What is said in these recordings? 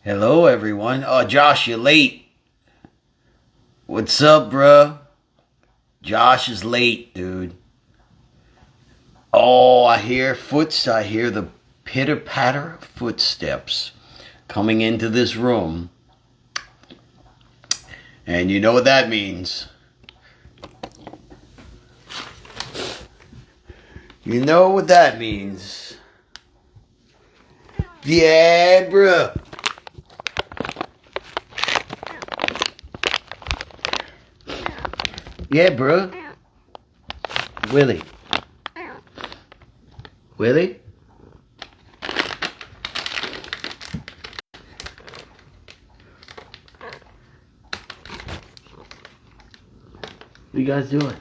Hello, everyone. Oh, Josh, you're late. What's up, bruh? Josh is late, dude. Oh, I hear the pitter-patter footsteps coming into this room. And you know what that means. You know what that means. Yeah, bruh. Yeah, bruh. Willie. Willie? What you guys doing?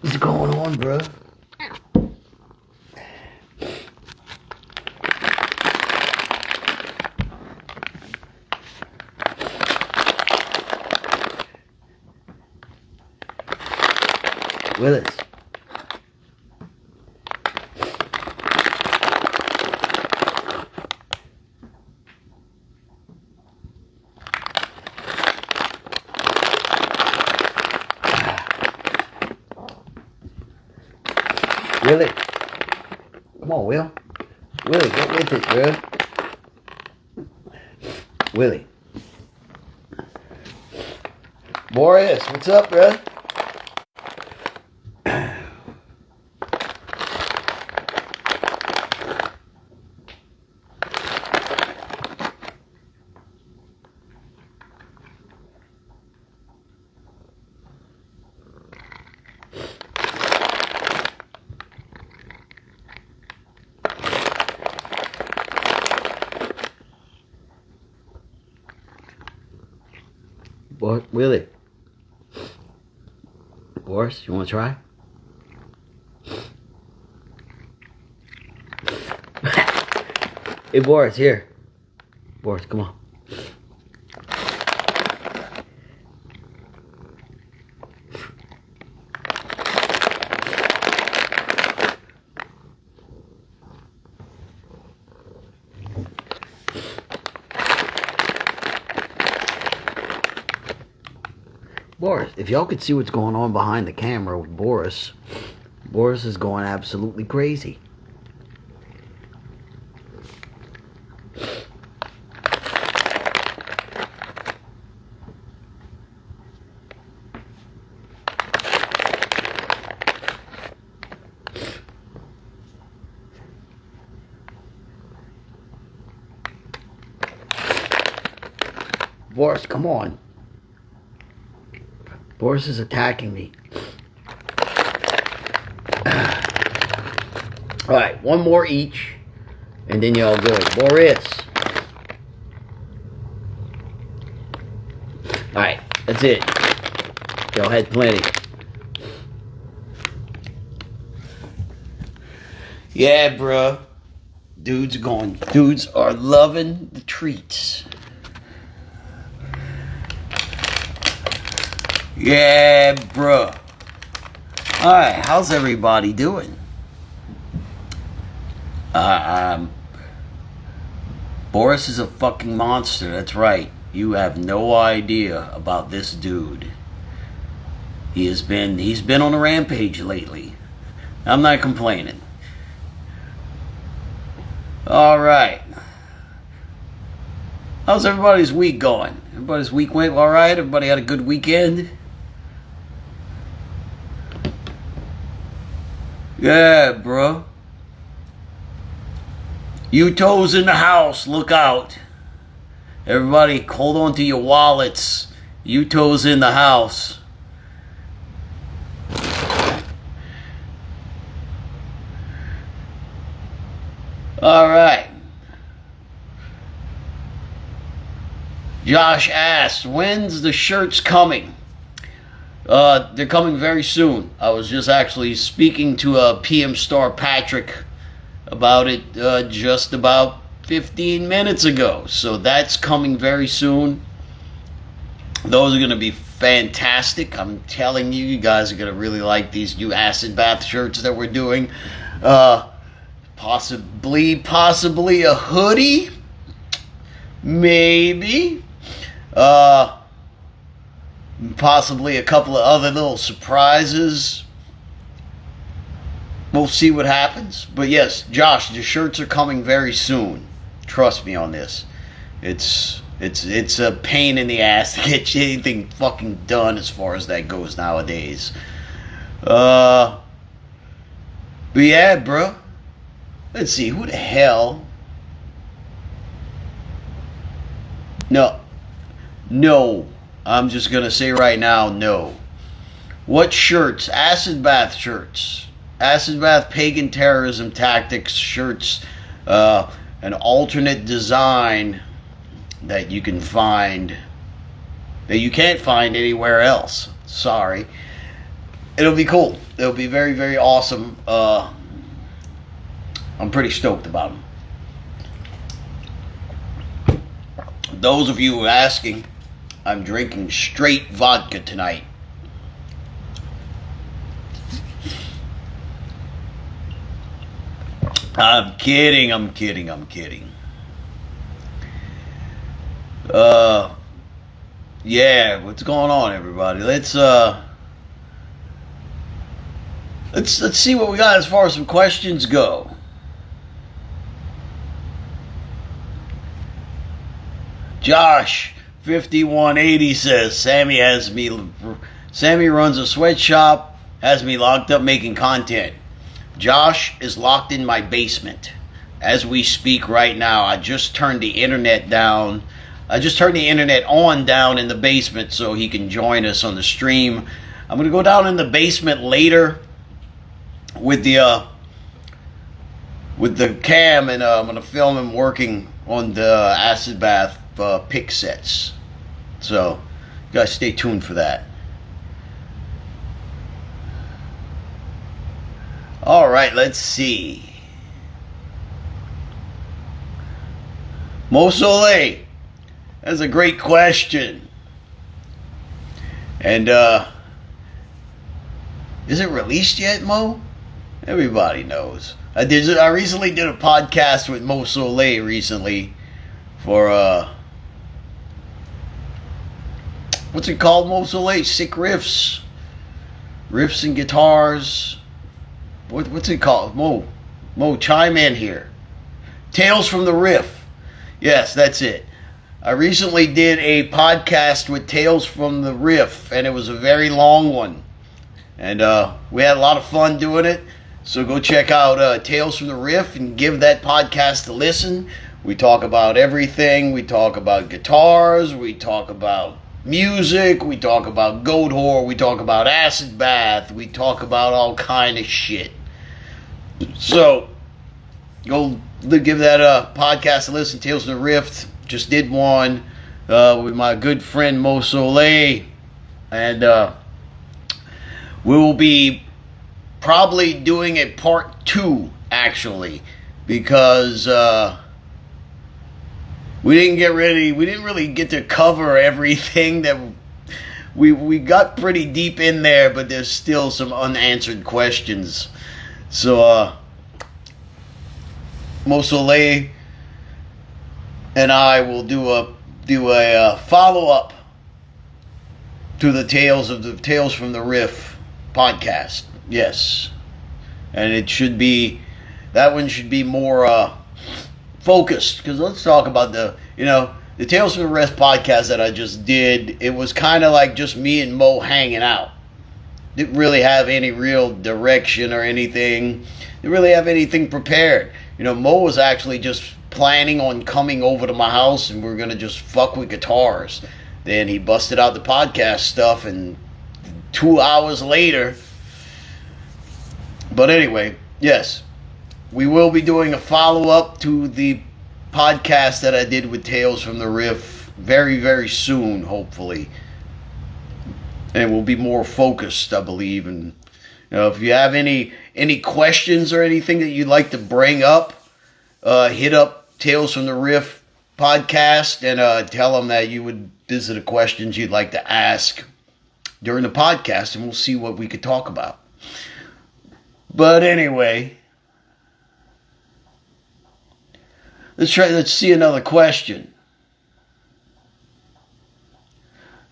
What's going on, bruh? Willis. Willie. Come on, Will. Willie, get with it, bro. Willie. Boris, what's up, bro? Willie. Boris, you want to try? Hey, Boris, here. Boris, come on. Boris, if y'all could see what's going on behind the camera with Boris, Boris is going absolutely crazy. Boris, come on. Boris is attacking me. Alright, one more each, and then y'all good. Boris. Alright, that's it. Y'all had plenty. Yeah, bruh. Dudes are loving the treats. Yeah, bruh. Alright, how's everybody doing? Boris is a fucking monster, that's right. You have no idea about this dude. He's been on a rampage lately. I'm not complaining. Alright. How's everybody's week going? Everybody's week went alright? Everybody had a good weekend? Yeah, bro. You toes in the house, look out. Everybody, hold on to your wallets. You toes in the house. Alright. Josh asked, when's the shirts coming? They're coming very soon. I was just actually speaking to PM Star Patrick about it just about 15 minutes ago. So that's coming very soon. Those are going to be fantastic. I'm telling you, you guys are going to really like these new acid bath shirts that we're doing. Possibly a hoodie. Maybe. Possibly a couple of other little surprises. We'll see what happens. But yes, Josh, the shirts are coming very soon. Trust me on this. It's a pain in the ass to get anything fucking done as far as that goes nowadays. But yeah, bro. Let's see, who the hell? No. I'm just gonna say right now, no. What shirts? Acid bath shirts. Acid bath pagan terrorism tactics shirts. An alternate design that you can find, that you can't find anywhere else. Sorry. It'll be cool. It'll be very, very awesome. I'm pretty stoked about them. Those of you who are asking, I'm drinking straight vodka tonight. I'm kidding. Yeah, what's going on, everybody? Let's see what we got as far as some questions go. Josh 5180 says Sammy runs a sweatshop, has me locked up making content. Josh is locked in my basement as we speak right now. I just turned the internet on down in the basement so he can join us on the stream. I'm going to go down in the basement later with the cam, and I'm going to film him working on the acid bath pick sets. So you guys stay tuned for that. All right, let's see. Mo Soleil, that's a great question. And is it released yet, Mo? Everybody knows. I recently did a podcast with Mo Soleil recently for what's it called, Mo Soleil? Sick riffs and guitars. What's it called? Mo, chime in here. Tales from the Riff. Yes, that's it. I recently did a podcast with Tales from the Riff, and it was a very long one. And we had a lot of fun doing it. So go check out Tales from the Riff and give that podcast a listen. We talk about everything. We talk about guitars. We talk about music. We talk about Goatwhore. We talk about acid bath. We talk about all kind of shit. So, go give that podcast a listen. Tales from the Rift. Just did one with my good friend Mo Soleil. And we will be probably doing a part 2, actually. Because we didn't really get to cover everything that we got pretty deep in there, but there's still some unanswered questions. So, Mo Soleil and I will do a follow-up to the Tales from the Riff podcast. Yes. And that one should be more focused, because let's talk about the Tales from the Riff podcast that I just did. It was kind of like just me and Mo hanging out. Didn't really have any real direction or anything. Didn't really have anything prepared. Mo was actually just planning on coming over to my house and we're going to just fuck with guitars. Then he busted out the podcast stuff, and 2 hours later. But anyway, yes, we will be doing a follow-up to the podcast that I did with Tales from the Riff very, very soon, hopefully. And it will be more focused, I believe. And if you have any questions or anything that you'd like to bring up, hit up Tales from the Riff podcast and tell them that you would these are the questions you'd like to ask during the podcast, and we'll see what we could talk about. But anyway, let's see another question.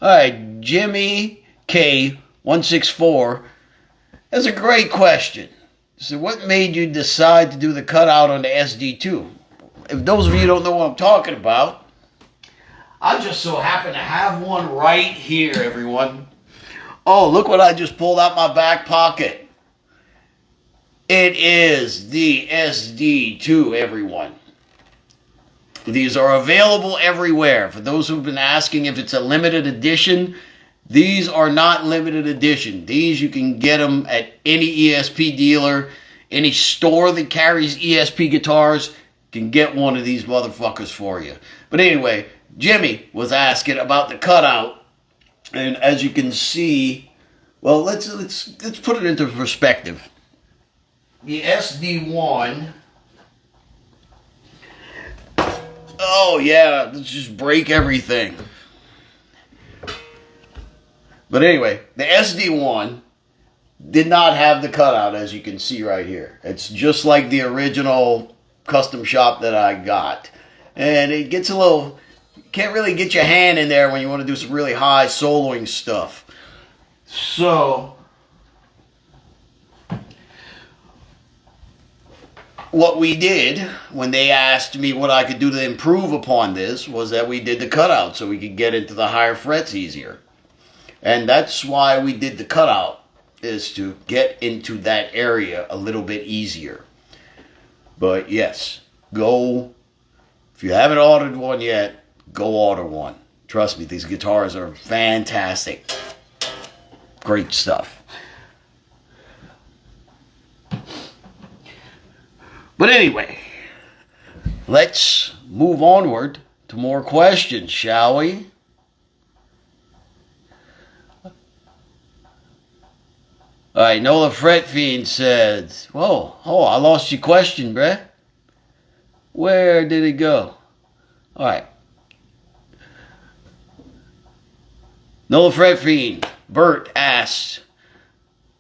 All right, Jimmy K164 has a great question. So what made you decide to do the cutout on the SD2? If those of you don't know what I'm talking about, I just so happen to have one right here, everyone. Oh, look what I just pulled out my back pocket. It is the SD2, everyone. These are available everywhere. For those who've been asking if it's a limited edition, these are not limited edition. These, you can get them at any ESP dealer, any store that carries ESP guitars can get one of these motherfuckers for you. But anyway, Jimmy was asking about the cutout, and as you can see, well, let's put it into perspective. The SD1. Oh yeah, let's just break everything. But anyway, the SD1 did not have the cutout, as you can see right here. It's just like the original custom shop that I got. And it gets a little, can't really get your hand in there when you want to do some really high soloing stuff. So, what we did when they asked me what I could do to improve upon this was that we did the cutout so we could get into the higher frets easier. And that's why we did the cutout, is to get into that area a little bit easier. But yes, go, if you haven't ordered one yet, go order one. Trust me, these guitars are fantastic. Great stuff. But anyway, let's move onward to more questions, shall we? All right, Nola Fretfiend says, whoa, I lost your question, bruh. Where did it go? All right. Nola Fretfiend, Bert asks,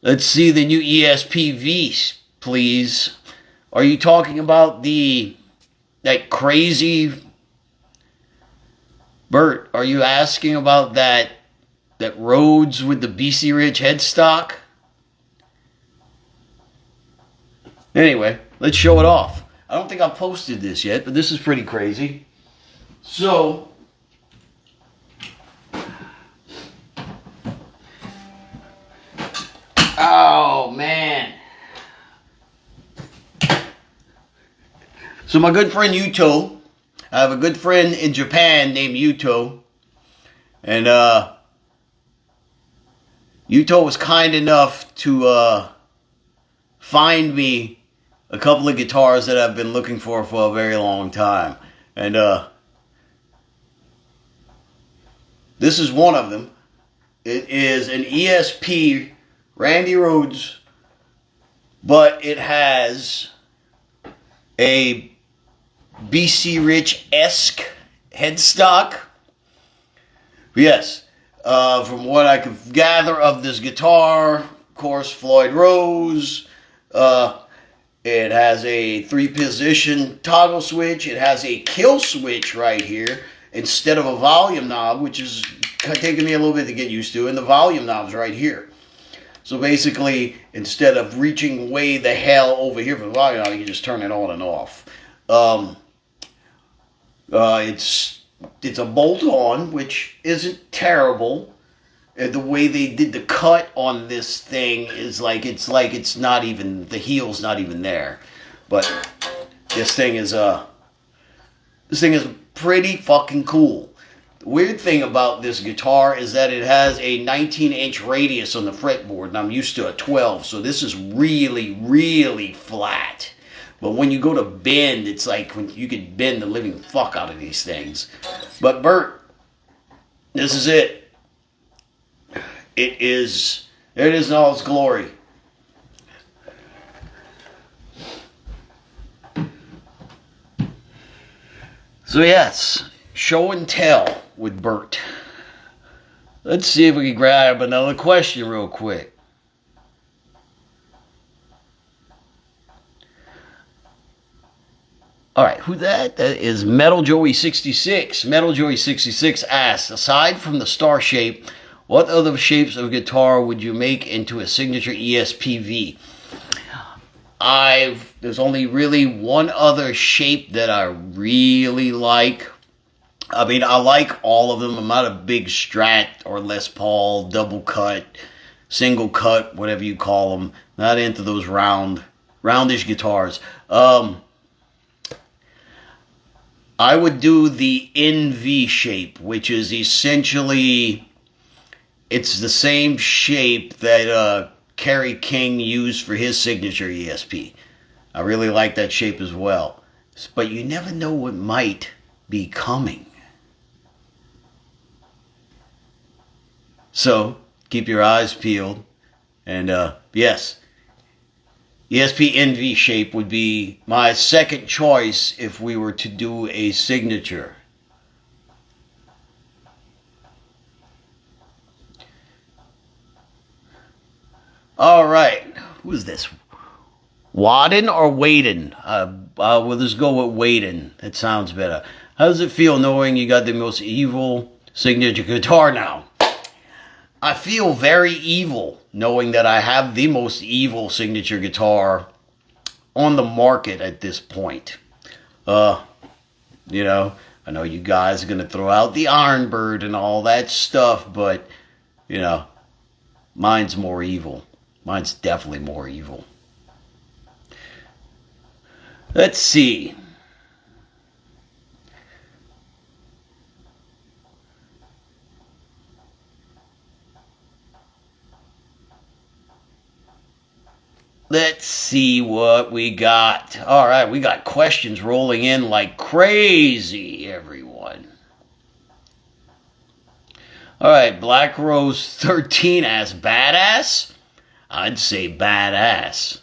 let's see the new ESP V's, please. Are you talking about that crazy... Bert, are you asking about that Rhodes with the BC Rich headstock? Anyway, let's show it off. I don't think I've posted this yet, but this is pretty crazy. So, oh man. So my good friend Yuto, I have a good friend in Japan named Yuto, and Yuto was kind enough to find me a couple of guitars that I've been looking for a very long time. And this is one of them. It is an ESP Randy Rhodes, but it has a BC Rich-esque headstock. Yes, from what I could gather of this guitar, of course, Floyd Rose. It has a 3-position toggle switch. It has a kill switch right here instead of a volume knob, which is taking me a little bit to get used to. And the volume knob's right here. So basically, instead of reaching way the hell over here for the volume knob, you can just turn it on and off. It's a bolt-on, which isn't terrible. The way they did the cut on this thing is it's not even, the heel's not even there. But this thing is pretty fucking cool. The weird thing about this guitar is that it has a 19-inch radius on the fretboard, and I'm used to a 12, so this is really, really flat. But when you go to bend, it's like when you can bend the living fuck out of these things. But Bert, this is it. It is in all its glory. So yes, show and tell with Bert. Let's see if we can grab another question real quick. All right, who that? That is Metal Joey 66. Metal Joey 66 asks, aside from the star shape, what other shapes of guitar would you make into a signature ESPV? There's only really one other shape that I really like. I mean, I like all of them. I'm not a big Strat or Les Paul, double cut, single cut, whatever you call them. Not into those roundish guitars. I would do the NV shape, which is essentially, it's the same shape that Kerry King used for his signature ESP. I really like that shape as well. But you never know what might be coming. So, keep your eyes peeled. And yes, ESP NV shape would be my second choice if we were to do a signature. All right, who is this? Wadden or Waden? We'll just go with Waden. That sounds better. How does it feel knowing you got the most evil signature guitar now? I feel very evil knowing that I have the most evil signature guitar on the market at this point. You know, I know you guys are going to throw out the Ironbird and all that stuff, but, you know, mine's more evil. Mine's definitely more evil. Let's see. Let's see what we got. All right, we got questions rolling in like crazy, everyone. All right, Black Rose 13 asks, badass? I'd say badass.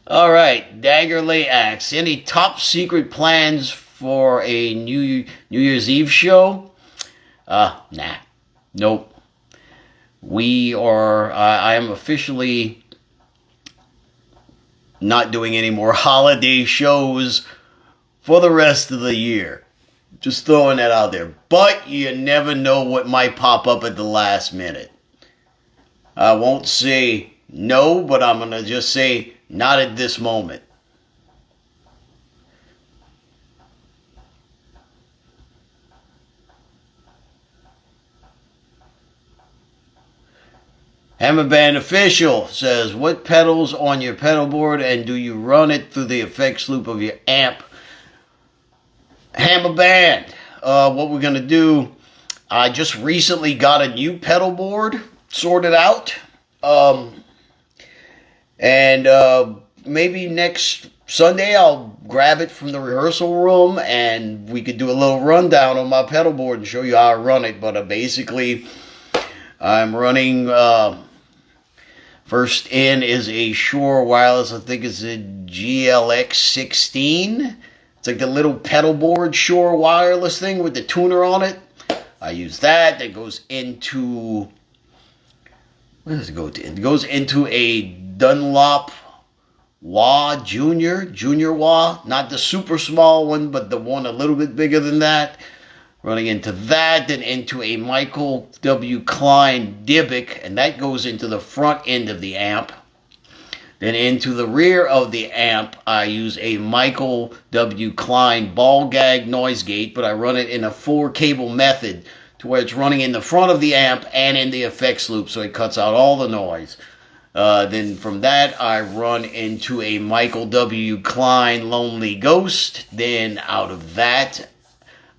All right, Daggerley asks, any top secret plans for a New Year's Eve show? Nah. Nope. I am officially not doing any more holiday shows for the rest of the year. Just throwing that out there. But you never know what might pop up at the last minute. I won't say no, but I'm going to just say not at this moment. Hammerband Official says, what pedals on your pedal board and do you run it through the effects loop of your amp? Hammerband, what we're going to do, I just recently got a new pedal board sorted out. Maybe next Sunday I'll grab it from the rehearsal room and we could do a little rundown on my pedal board and show you how I run it. But basically, I'm running, first in is a Shure wireless, I think it's a GLX 16. It's like the little pedal board Shure wireless thing with the tuner on it. I use that. That goes into, where does it go to? It goes into a Dunlop Wah Junior Wah. Not the super small one, but the one a little bit bigger than that. Running into that, then into a Michael W. Klein Dybbuk, and that goes into the front end of the amp. Then into the rear of the amp, I use a Michael W. Klein ball gag noise gate, but I run it in a 4-cable method to where it's running in the front of the amp and in the effects loop, so it cuts out all the noise. Then from that, I run into a Michael W. Klein Lonely Ghost. Then out of that,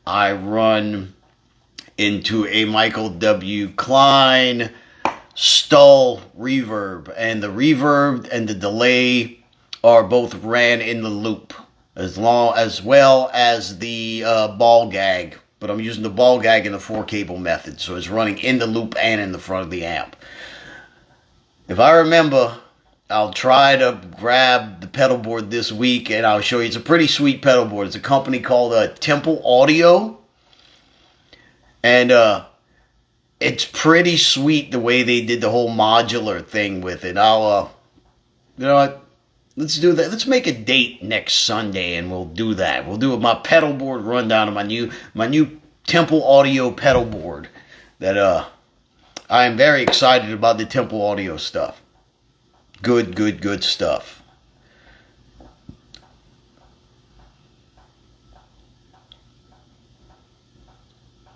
I run into a Michael W. Klein Stull reverb, and the reverb and the delay are both ran in the loop, as well as the ball gag. But I'm using the ball gag in the 4-cable method, so it's running in the loop and in the front of the amp. If I remember, I'll try to grab the pedal board this week, and I'll show you. It's a pretty sweet pedal board. It's a company called Temple Audio, and it's pretty sweet the way they did the whole modular thing with it. You know what? Let's do that. Let's make a date next Sunday, and we'll do that. We'll do my pedal board rundown of my new Temple Audio pedal board. That I am very excited about the Temple Audio stuff. Good stuff.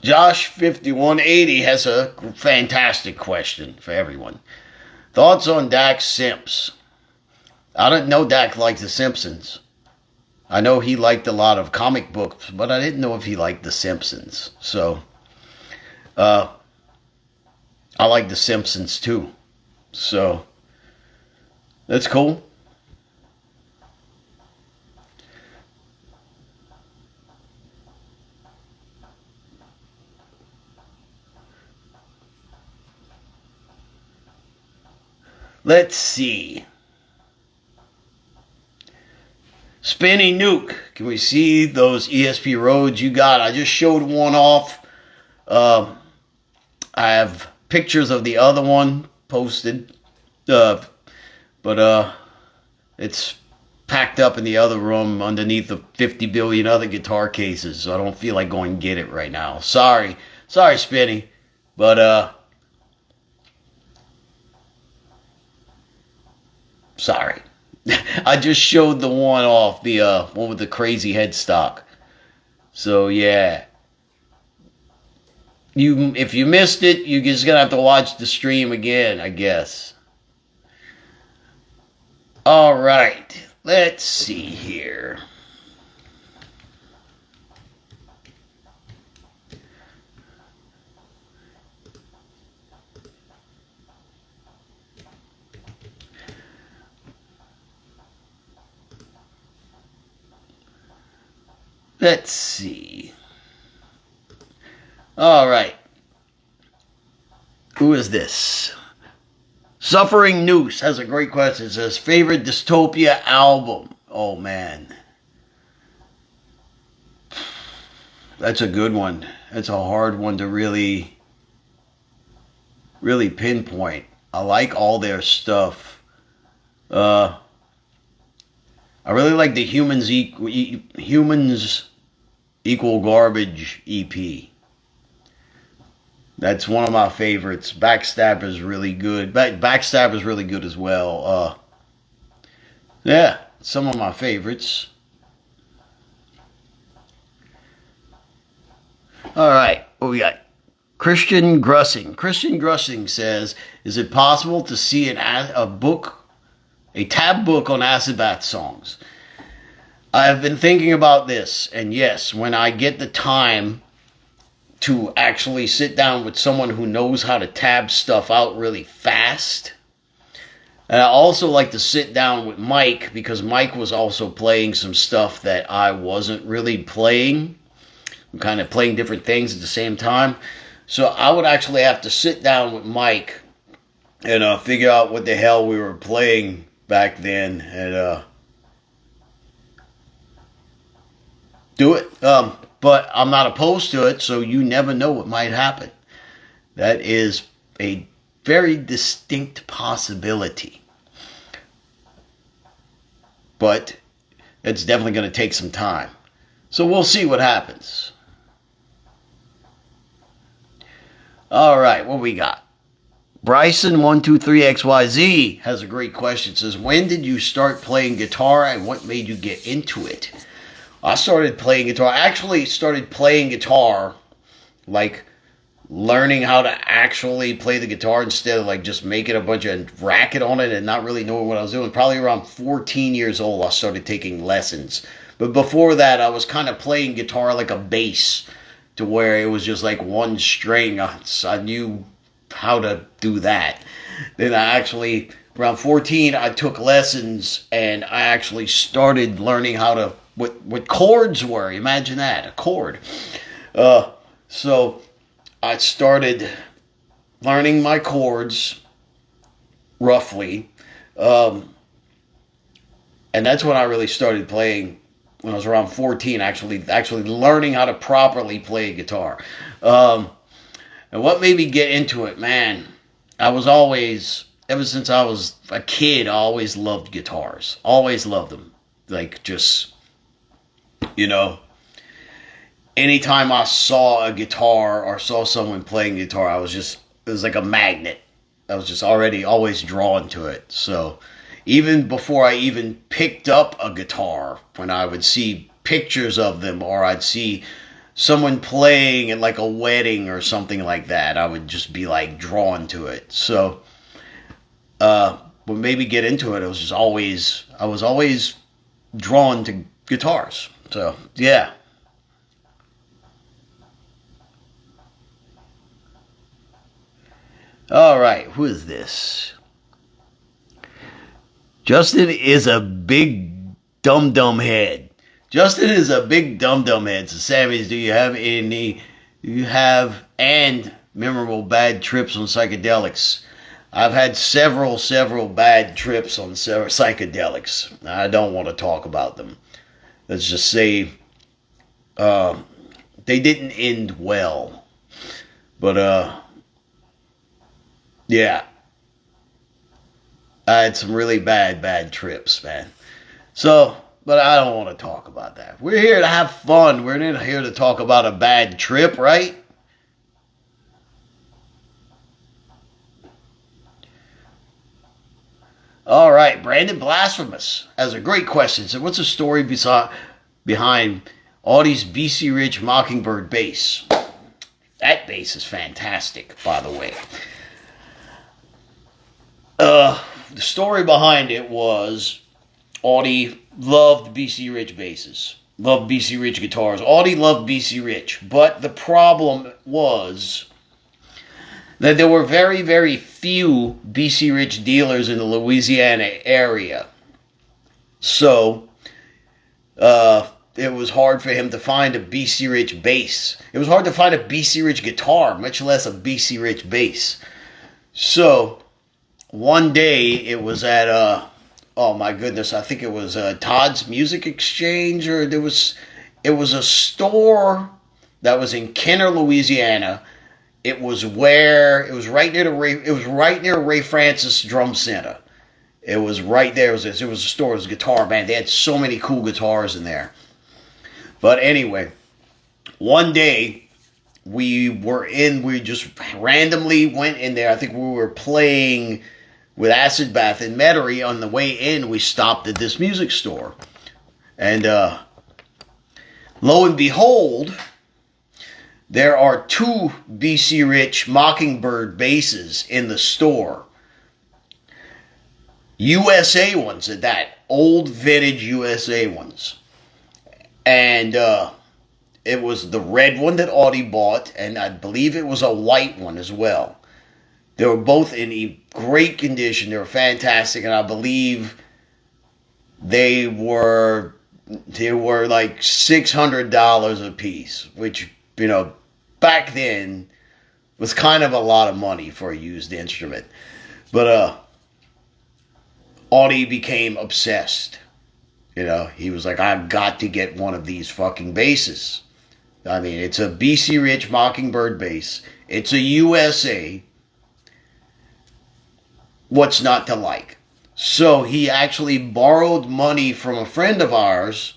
Josh 5180 has a fantastic question for everyone. Thoughts on Dak Simps? I didn't know Dak liked The Simpsons. I know he liked a lot of comic books, but I didn't know if he liked The Simpsons. So, I like The Simpsons too. So, that's cool. Let's see. Spinny Nuke. Can we see those ESP Rhodes you got? I just showed one off. I have pictures of the other one posted. But it's packed up in the other room underneath the 50 billion other guitar cases. So I don't feel like going and get it right now. Sorry, Spinny. But sorry. I just showed the one off, the one with the crazy headstock. So yeah. If you missed it, you're just gonna have to watch the stream again, I guess. Alright, let's see here. Let's see. Alright. Who is this? Suffering Noose has a great question. It says, favorite Dystopia album? Oh, man. That's a good one. That's a hard one to really pinpoint. I like all their stuff. I really like the Humans Equal Garbage EP. That's one of my favorites. Backstabber's really good. Backstabber's really good as well. Yeah, some of my favorites. Alright, what we got? Christian Grussing. Christian Grussing says, is it possible to see a tab book on acid bath songs? I have been thinking about this, and yes, when I get the time to actually sit down with someone who knows how to tab stuff out really fast. And I also like to sit down with Mike, because Mike was also playing some stuff that I wasn't really playing. I'm kind of playing different things at the same time. So I would actually have to sit down with Mike and figure out what the hell we were playing back then and do it. But I'm not opposed to it, so you never know what might happen. That is a very distinct possibility. But it's definitely going to take some time. So we'll see what happens. Alright, what we got? Bryson123XYZ has a great question. It says, when did you start playing guitar and what made you get into it? I started playing guitar. I actually started playing guitar, like learning how to actually play the guitar instead of like just making a bunch of racket on it and not really knowing what I was doing. Probably around 14 years old, I started taking lessons. But before that, I was kind of playing guitar like a bass, to where it was just like one string. I knew how to do that. Then I actually, around 14, I took lessons and I actually started learning how to, what chords were. Imagine that, a chord. So I started learning my chords roughly. Um, and that's when I really started playing. When I was around 14, actually learning how to properly play guitar. Um, and what made me get into it, man? I was always, ever since I was a kid, I always loved guitars. Always loved them. Like, just, you know, anytime I saw a guitar or saw someone playing guitar, it was like a magnet. I was just already always drawn to it. So, even before I even picked up a guitar, when I would see pictures of them or I'd see someone playing at like a wedding or something like that, I would just be like drawn to it. So, what made me get into it, I was always drawn to guitars. So, yeah. All right, who is this? Justin is a big dum-dum head. Justin is a big dum-dum head. So, Sammy's, do you have and memorable bad trips on psychedelics? I've had several bad trips on psychedelics. I don't want to talk about them. Let's just say they didn't end well. But, yeah. I had some really bad trips, man. So, but I don't want to talk about that. We're here to have fun. We're not here to talk about a bad trip, right? All right, Brandon Blasphemous has a great question. So, what's the story behind Audie's BC Rich Mockingbird bass? That bass is fantastic, by the way. The story behind it was Audie loved BC Rich basses, loved BC Rich guitars. Audie loved BC Rich, but the problem was that there were very few BC Rich dealers in the Louisiana area. So, it was hard for him to find a BC Rich bass. It was hard to find a BC Rich guitar, much less a BC Rich bass. So, one day it was at oh my goodness, I think it was Todd's Music Exchange, or it was a store that was in Kenner, Louisiana. It was right near Ray Francis Drum Center. It was right there. It was a store. It was a guitar, man. They had so many cool guitars in there. But anyway, one day we just randomly went in there. I think we were playing with Acid Bath in Metairie. On the way in, we stopped at this music store. And lo and behold, there are two BC Rich Mockingbird basses in the store. USA ones at that. Old vintage USA ones. And it was the red one that Audie bought, and I believe it was a white one as well. They were both in great condition. They were fantastic, and I believe they were like $600 a piece, which, you know, back then was kind of a lot of money for a used instrument. But Audie became obsessed. You know, he was like, I've got to get one of these fucking basses. I mean, it's a BC Rich Mockingbird bass. It's a USA. What's not to like? So he actually borrowed money from a friend of ours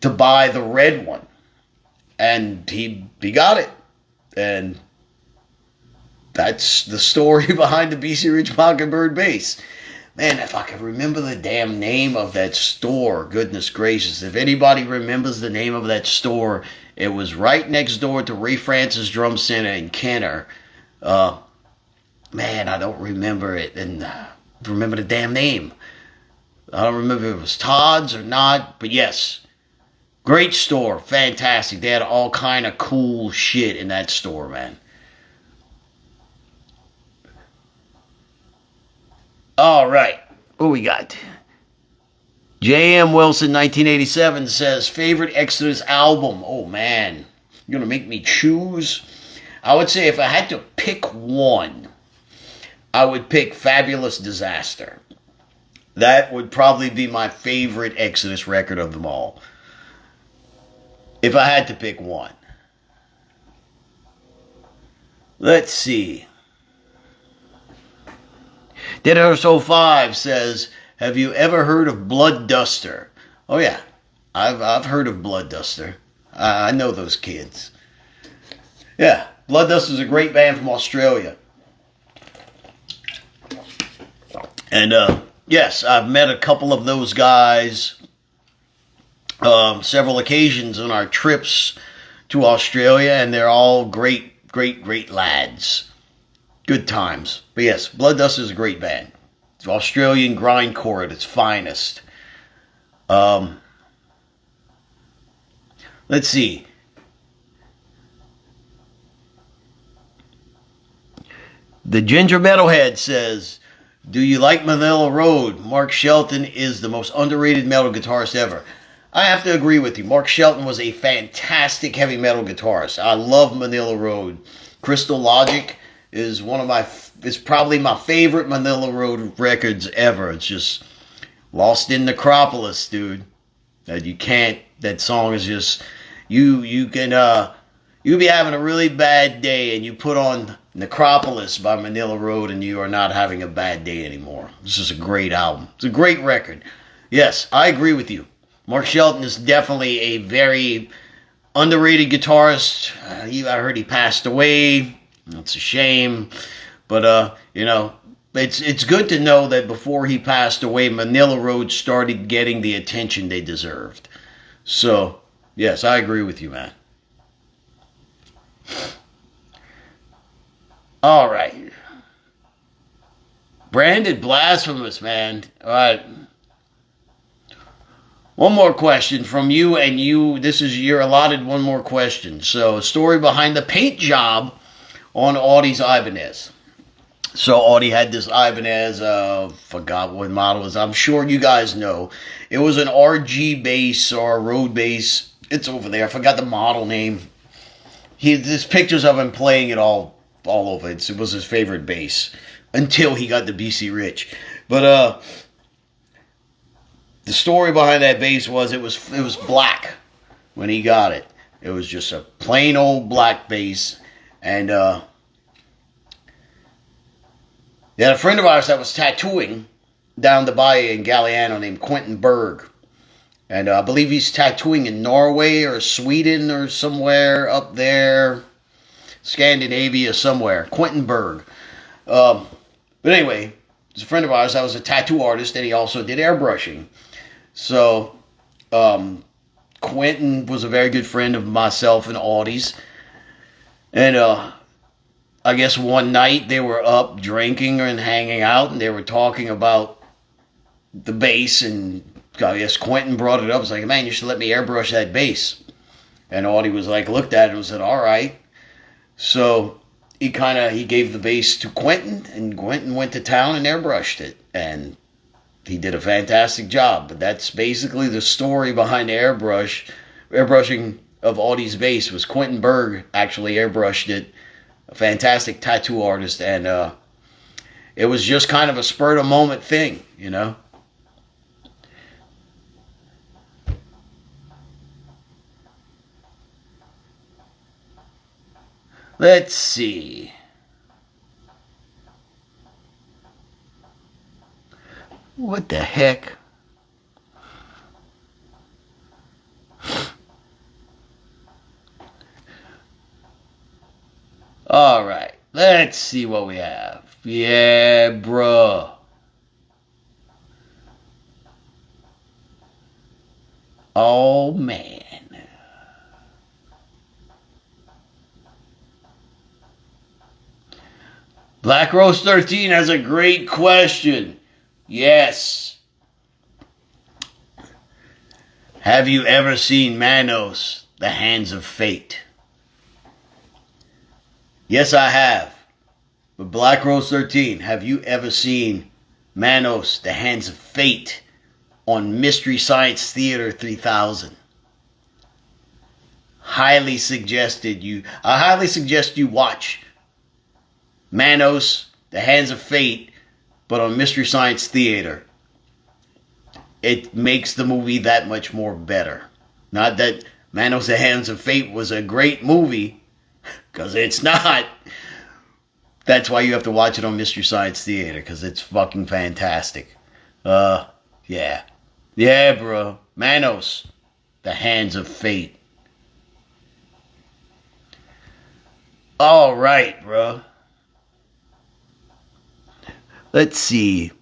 to buy the red one. And he got it. And that's the story behind the BC Rich Mockingbird bass. Man, if I could remember the damn name of that store, goodness gracious. If anybody remembers the name of that store, it was right next door to Ray Francis Drum Center in Kenner. Man, I don't remember it, and remember the damn name. I don't remember if it was Todd's or not, but yes. Great store, fantastic. They had all kind of cool shit in that store, man. All right, what we got? J.M. Wilson, 1987, says, favorite Exodus album? Oh, man. You're going to make me choose? I would say if I had to pick one, I would pick Fabulous Disaster. That would probably be my favorite Exodus record of them all. If I had to pick one. Let's see. Deadhorse05 says, have you ever heard of Blood Duster? Oh yeah, I've heard of Blood Duster. I know those kids. Yeah, Blood Duster is a great band from Australia. And yes, I've met a couple of those guys several occasions on our trips to Australia, and they're all great lads. Good times. But yes, Blood Duster is a great band. It's Australian grindcore at its finest. Let's see. The Ginger Metalhead says, do you like Manila Road? Mark Shelton is the most underrated metal guitarist ever. I have to agree with you. Mark Shelton was a fantastic heavy metal guitarist. I love Manila Road. Crystal Logic is probably my favorite Manila Road records ever. It's just Lost in Necropolis, dude. That song is just, you be having a really bad day and you put on Necropolis by Manila Road and you are not having a bad day anymore. This is a great album. It's a great record. Yes, I agree with you. Mark Shelton is definitely a very underrated guitarist. I heard he passed away. It's a shame. But, it's good to know that before he passed away, Manila Road started getting the attention they deserved. So, yes, I agree with you, man. All right. Branded Blasphemous, man. All right. One more question from you, and this is your allotted one more question. So, story behind the paint job on Audi's Ibanez. So, Audi had this Ibanez, forgot what model it was. I'm sure you guys know. It was an RG bass or a road bass. It's over there. I forgot the model name. There's pictures of him playing it all over. It was his favorite bass until he got the BC Rich. But, the story behind that bass was it was black when he got it. It was just a plain old black bass. And they had a friend of ours that was tattooing down the bay in Galliano named Quentin Berg. And I believe he's tattooing in Norway or Sweden or somewhere up there. Scandinavia somewhere. Quentin Berg. But anyway, he's a friend of ours that was a tattoo artist and he also did airbrushing. So, Quentin was a very good friend of myself and Audie's. And, I guess one night they were up drinking and hanging out and they were talking about the bass, and I guess Quentin brought it up. It's like, man, you should let me airbrush that bass. And Audie was like, looked at it and said, all right. So, he gave the bass to Quentin, and Quentin went to town and airbrushed it. And he did a fantastic job. But that's basically the story behind the airbrushing of Audie's bass. Was Quentin Berg actually airbrushed it. A fantastic tattoo artist. And it was just kind of a spur of the moment thing, you know. Let's see. What the heck? All right. Let's see what we have. Yeah, bruh. Oh, man. Black Rose 13 has a great question. Yes. Have you ever seen Manos, The Hands of Fate? Yes, I have. But Black Rose 13, have you ever seen Manos, The Hands of Fate on Mystery Science Theater 3000? I highly suggest you watch Manos, The Hands of Fate, but on Mystery Science Theater. it makes the movie that much more better. Not that Manos the Hands of Fate was a great movie, because it's not. That's why you have to watch it on Mystery Science Theater, because it's fucking fantastic. Yeah. Yeah, bro. Manos, the Hands of Fate. All right, bro. Let's see.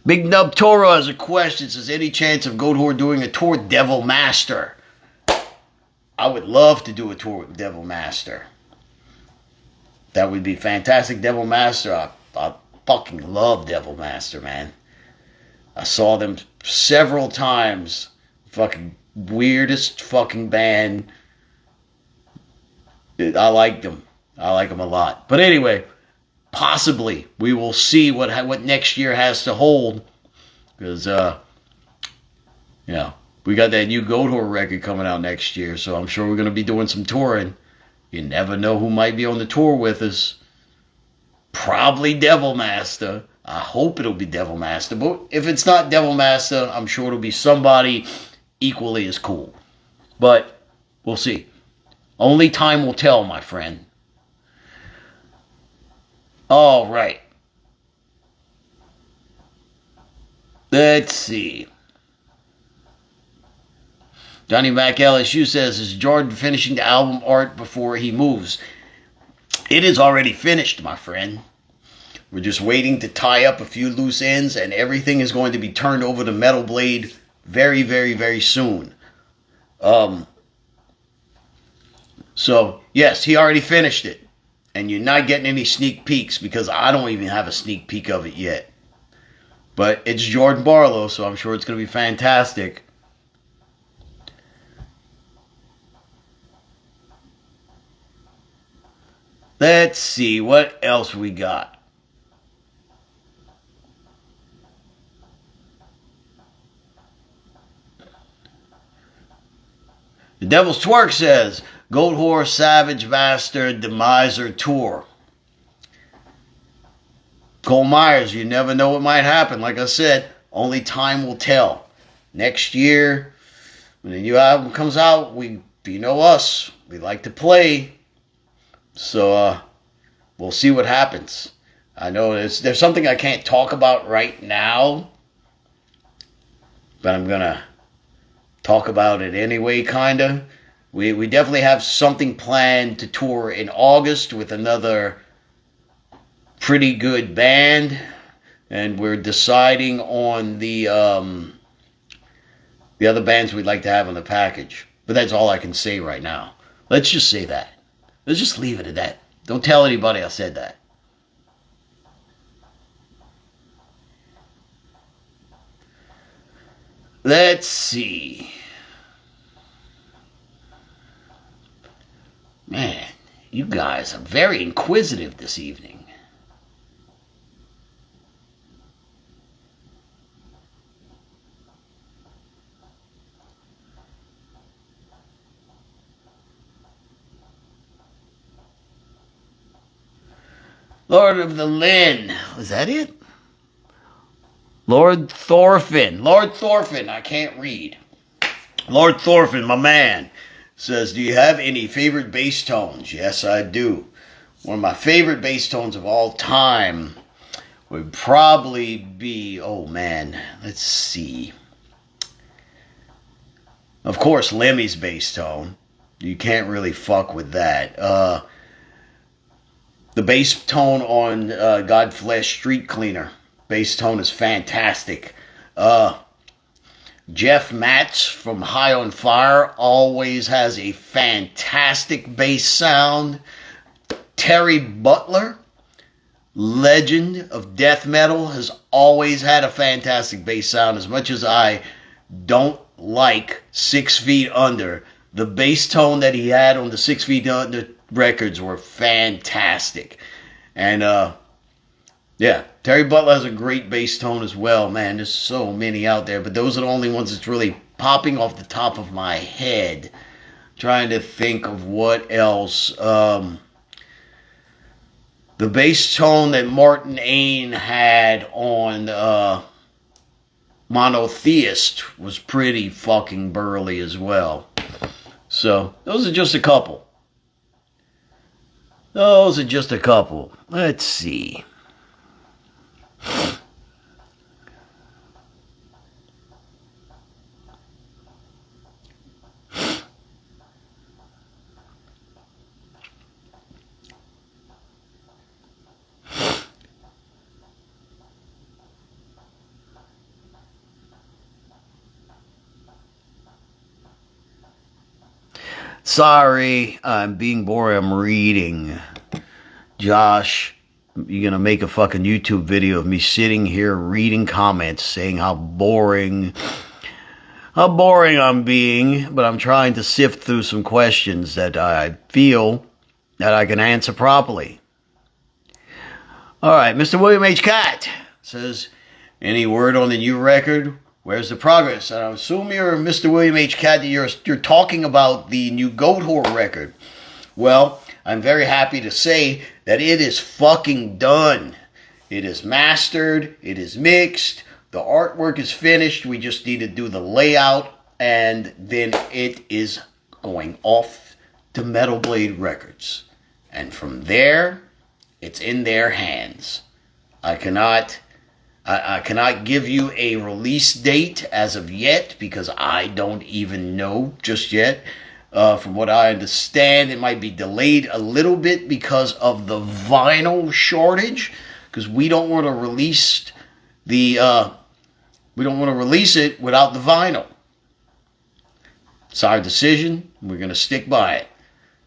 Big Nub Toro has a question. Says, any chance of Goatwhore doing a tour with Devil Master? I would love to do a tour with Devil Master. That would be fantastic. Devil Master, I fucking love Devil Master, man. I saw them several times. Fucking weirdest fucking band. I like them. I like them a lot. But anyway, possibly we will see what next year has to hold, because we got that new Goatwhore record coming out next year, so I'm sure we're going to be doing some touring. You never know who might be on the tour with us. Probably Devil Master. I hope it'll be Devil Master, but if it's not Devil Master, I'm sure it'll be somebody equally as cool. But we'll see. Only time will tell, my friend. All right. Let's see. Johnny Mac LSU says, is Jordan finishing the album art before he moves? It is already finished, my friend. We're just waiting to tie up a few loose ends, and everything is going to be turned over to Metal Blade very, very, very soon. So, yes, he already finished it. And you're not getting any sneak peeks, because I don't even have a sneak peek of it yet. But it's Jordan Barlow, so I'm sure it's going to be fantastic. Let's see, what else we got? The Devil's Twerk says, Goatwhore, Savage Bastard, Demiser Tour. Cole Myers, you never know what might happen. Like I said, only time will tell. Next year, when the new album comes out, you know us. We like to play. So, we'll see what happens. I know there's something I can't talk about right now, but I'm going to talk about it anyway, kind of. We definitely have something planned to tour in August with another pretty good band, and we're deciding on the other bands we'd like to have on the package. But that's all I can say right now. Let's just say that. Let's just leave it at that. Don't tell anybody I said that. Let's see. Man, you guys are very inquisitive this evening. Lord of the Lynn. Was that it? Lord Thorfinn. Lord Thorfinn, I can't read. Lord Thorfinn, my man, says, do you have any favorite bass tones? Yes, I do. One of my favorite bass tones of all time would probably be, oh man, let's see. Of course, Lemmy's bass tone. You can't really fuck with that. The bass tone on Godflesh Street Cleaner. Bass tone is fantastic. Jeff Matz from High on Fire always has a fantastic bass sound. Terry Butler, legend of death metal, has always had a fantastic bass sound. As much as I don't like 6 Feet Under, the bass tone that he had on the 6 Feet Under records were fantastic. And yeah, Terry Butler has a great bass tone as well. Man, there's so many out there, but those are the only ones that's really popping off the top of my head. Trying to think of what else. The bass tone that Martin Ain had on Monotheist was pretty fucking burly as well. So, those are just a couple. Those are just a couple. Let's see. Sorry, I'm being boring. I'm reading. Josh, you're going to make a fucking YouTube video of me sitting here reading comments saying how boring I'm being, but I'm trying to sift through some questions that I feel that I can answer properly. All right, Mr. William H. Cat says, any word on the new record? Where's the progress? And I assume you're Mr. William H. Cat, you're talking about the new Goatwhore record. Well, I'm very happy to say that it is fucking done. It is mastered. It is mixed. The artwork is finished. We just need to do the layout. And then it is going off to Metal Blade Records. And from there, it's in their hands. I cannot give you a release date as of yet because I don't even know just yet. From what I understand, it might be delayed a little bit because of the vinyl shortage. Because we don't want to release it without the vinyl. It's our decision. We're going to stick by it.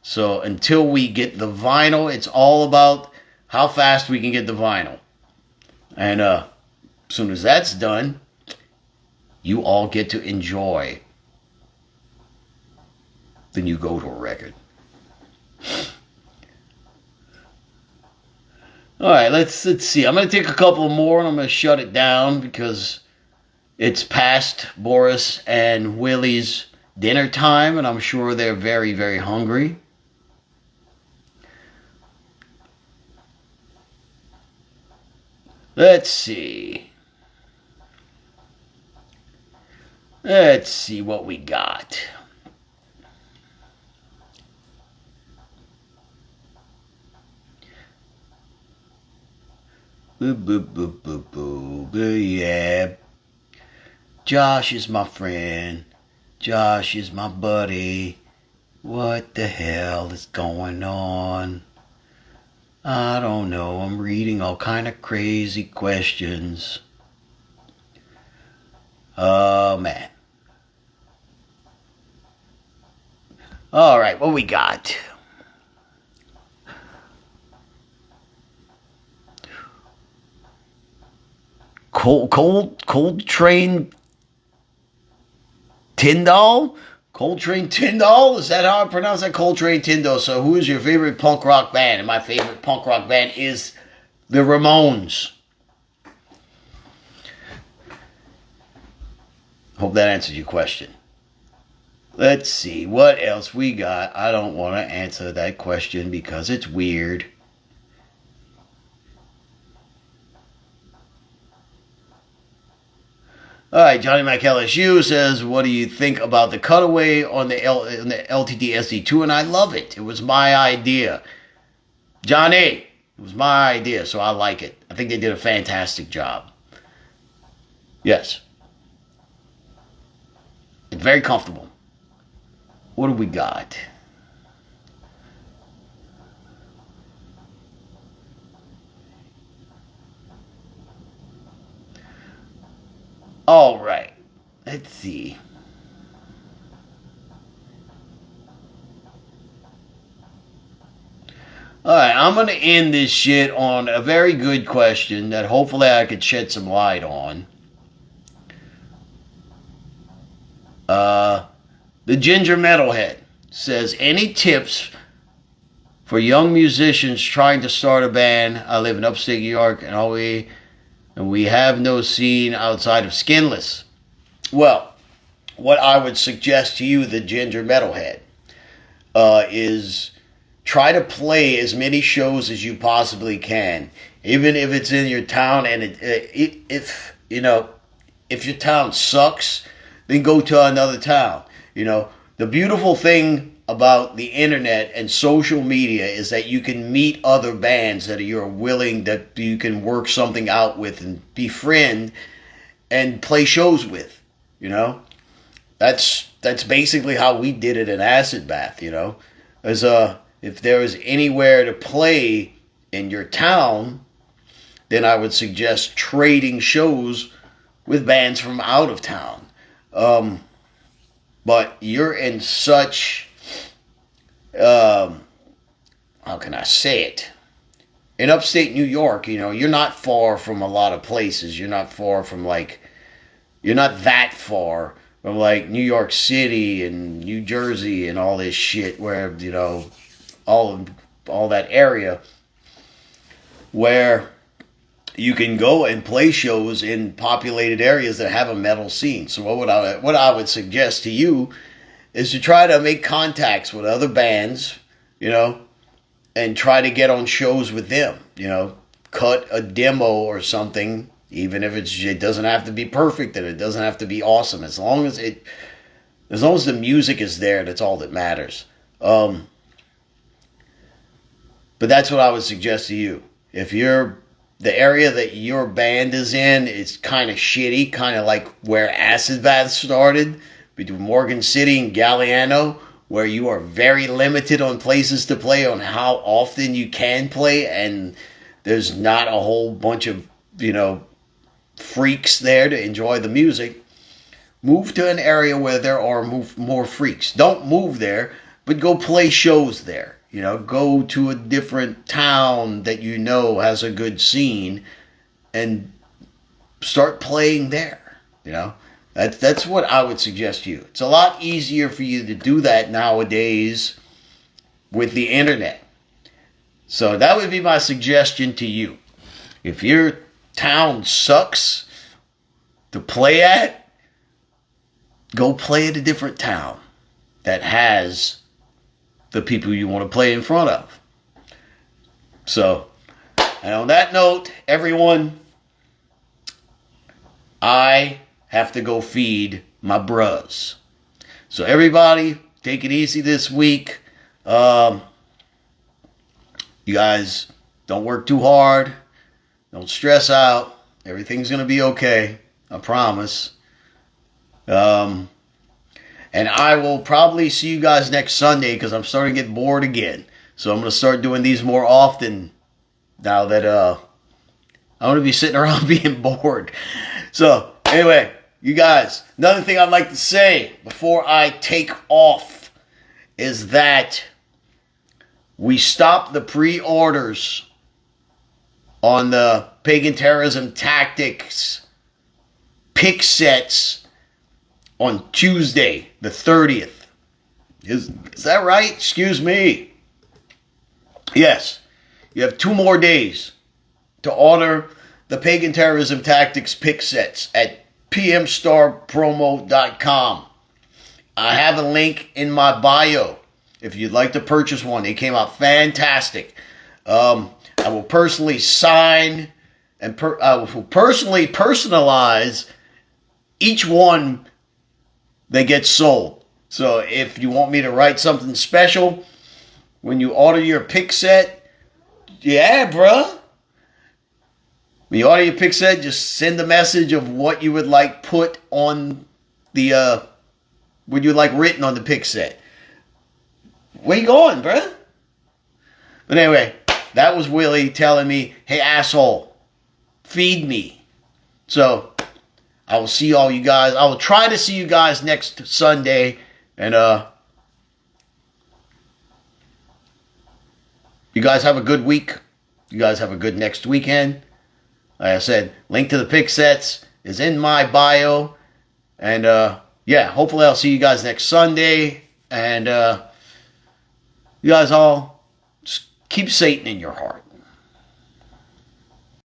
So until we get the vinyl, it's all about how fast we can get the vinyl. And as soon as that's done, you all get to enjoy the new Goatwhore record. All right, let's see. I'm going to take a couple more and I'm going to shut it down because it's past Boris and Willie's dinner time and I'm sure they're very, very hungry. Let's see. Let's see what we got. Boo, boo, boo, boo, boo, boo, yeah. Josh is my friend. Josh is my buddy. What the hell is going on? I don't know. I'm reading all kind of crazy questions. Oh, man. All right, what we got? Coltrane Tyndall? Coltrane Tyndall? Is that how I pronounce that? Coltrane Tyndall. So who is your favorite punk rock band? And my favorite punk rock band is the Ramones. Hope that answers your question. Let's see. What else we got? I don't want to answer that question because it's weird. All right, Johnny McLSU says, what do you think about the cutaway on the LTD SD2? And I love it. It was my idea. Johnny, it was my idea, so I like it. I think they did a fantastic job. Yes. It's very comfortable. What do we got? All right. Let's see. All right, I'm going to end this shit on a very good question that hopefully I could shed some light on. The Ginger Metalhead says, any tips for young musicians trying to start a band? I live in upstate New York and we have no scene outside of Skinless. Well, what I would suggest to you, the Ginger Metalhead, is try to play as many shows as you possibly can, even if it's in your town. And if if your town sucks, then go to another town. You know, the beautiful thing about the internet and social media is that you can meet other bands that you're willing, that you can work something out with and befriend and play shows with. You know, that's basically how we did it in Acid Bath. You know, as if there was anywhere to play in your town, then I would suggest trading shows with bands from out of town. But you're in such, how can I say it? In upstate New York, you know, you're not far from a lot of places. You're not far from you're not that far from New York City and New Jersey and all this shit where, you know, all that area where you can go and play shows in populated areas that have a metal scene. So what I would suggest to you is to try to make contacts with other bands, you know, and try to get on shows with them. You know, cut a demo or something, even if it doesn't have to be perfect and it doesn't have to be awesome. As long as the music is there, that's all that matters. But that's what I would suggest to you. If the area that your band is in is kind of shitty, kind of like where Acid Bath started, between Morgan City and Galliano, where you are very limited on places to play, on how often you can play, and there's not a whole bunch of, you know, freaks there to enjoy the music, move to an area where there are more freaks. Don't move there, but go play shows there. You know, go to a different town that you know has a good scene and start playing there. You know, that's what I would suggest to you. It's a lot easier for you to do that nowadays with the internet. So that would be my suggestion to you. If your town sucks to play at, go play at a different town that has the people you want to play in front of. So, and on that note, everyone, I have to go feed my bruz. So everybody, take it easy this week. You guys, don't work too hard. Don't stress out. Everything's going to be okay. I promise. And I will probably see you guys next Sunday because I'm starting to get bored again. So I'm going to start doing these more often now that I'm going to be sitting around being bored. So anyway, you guys, another thing I'd like to say before I take off is that we stopped the pre-orders on the Pagan Terrorism Tactics pick sets on Tuesday, the 30th. Is that right? Excuse me. Yes. You have 2 more days to order the Pagan Terrorism Tactics pick sets at pmstarpromo.com. I have a link in my bio if you'd like to purchase one. They came out fantastic. I will personally sign and I will personally personalize each one that gets sold. So if you want me to write something special when you order your pick set, yeah, bruh. When you order your pick set, just send a message of what you would like put on the, what you'd like written on the pick set. Where you going, bruh? But anyway, that was Willie telling me, hey, asshole, feed me. So I will see all you guys. I will try to see you guys next Sunday. And you guys have a good week. You guys have a good next weekend. Like I said, link to the pick sets is in my bio. And yeah, hopefully I'll see you guys next Sunday. And you guys all just keep Satan in your heart.